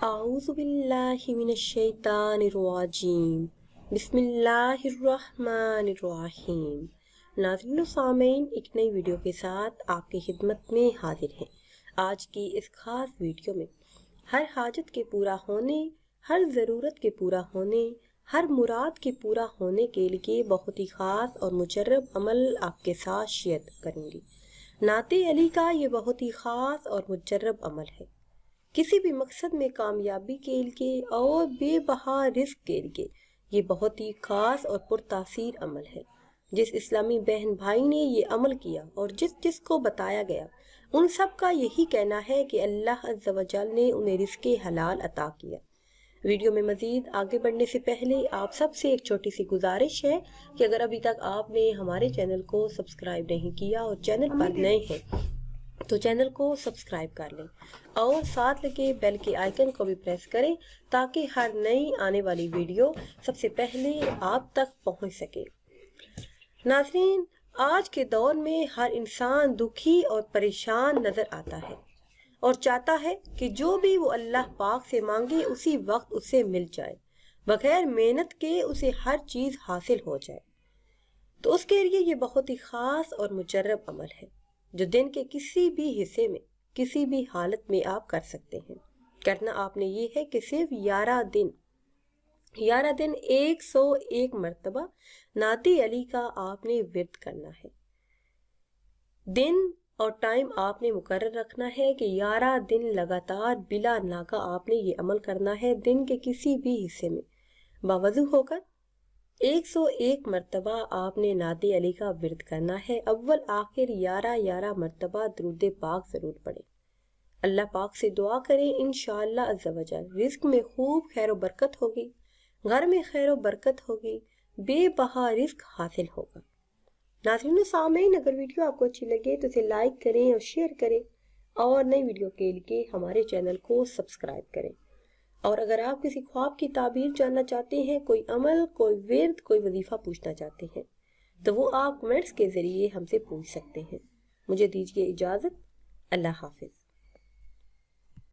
اعوذ باللہ من الشیطان الرجیم بسم اللہ الرحمن الرحیم۔ ناظرین و سامعین، ایک نئی ویڈیو کے ساتھ آپ کی خدمت میں حاضر ہیں۔ آج کی اس خاص ویڈیو میں ہر حاجت کے پورا ہونے، ہر ضرورت کے پورا ہونے، ہر مراد کے پورا ہونے کے لیے بہت ہی خاص اور مجرب عمل آپ کے ساتھ شیئر کروں گی۔ نعت علی کا یہ بہت ہی خاص اور مجرب عمل ہے۔ کسی بھی مقصد میں کامیابی کے لیے اور بے بہا رزق کے لیے یہ بہت ہی خاص اور پرتاثیر عمل ہے۔ جس اسلامی بہن بھائی نے یہ عمل کیا اور جس کو بتایا گیا، ان سب کا یہی کہنا ہے کہ اللہ عز و جل نے انہیں رزق حلال عطا کیا۔ ویڈیو میں مزید آگے بڑھنے سے پہلے آپ سب سے ایک چھوٹی سی گزارش ہے کہ اگر ابھی تک آپ نے ہمارے چینل کو سبسکرائب نہیں کیا اور چینل پر نئے ہیں تو چینل کو سبسکرائب کر لیں اور ساتھ لگے بیل کے آئیکن کو بھی پریس کریں تاکہ ہر نئی آنے والی ویڈیو سب سے پہلے آپ تک پہنچ سکے۔ ناظرین، آج کے دور میں ہر انسان دکھی اور پریشان نظر آتا ہے اور چاہتا ہے کہ جو بھی وہ اللہ پاک سے مانگے اسی وقت اسے مل جائے، بغیر محنت کے اسے ہر چیز حاصل ہو جائے۔ تو اس کے لیے یہ بہت ہی خاص اور مجرب عمل ہے جو دن کے کسی بھی حصے میں کسی بھی حالت میں آپ کر سکتے ہیں۔ کرنا آپ نے یہ ہے کہ صرف 11 دن 101 مرتبہ نعت علی کا آپ نے ورد کرنا ہے۔ دن اور ٹائم آپ نے مقرر رکھنا ہے کہ 11 دن لگاتار بلا ناغہ آپ نے یہ عمل کرنا ہے۔ دن کے کسی بھی حصے میں باوضو ہو کر 101 مرتبہ آپ نے نعت علی کا ورد کرنا ہے۔ اول آخر 11 مرتبہ درود پاک ضرور پڑھیں۔ اللہ پاک سے دعا کریں، انشاءاللہ عز و جل رزق میں خوب خیر و برکت ہوگی، گھر میں خیر و برکت ہوگی، بے بہا رزق حاصل ہوگا۔ ناظرین و سامعین، اگر ویڈیو آپ کو اچھی لگے تو اسے لائک کریں اور شیئر کریں اور نئی ویڈیو کے لیے ہمارے چینل کو سبسکرائب کریں۔ اور اگر آپ کسی خواب کی تعبیر جاننا چاہتے ہیں، کوئی عمل، کوئی ورد، کوئی وظیفہ پوچھنا چاہتے ہیں تو وہ آپ کمنٹس کے ذریعے ہم سے پوچھ سکتے ہیں۔ مجھے دیجیے اجازت، اللہ حافظ۔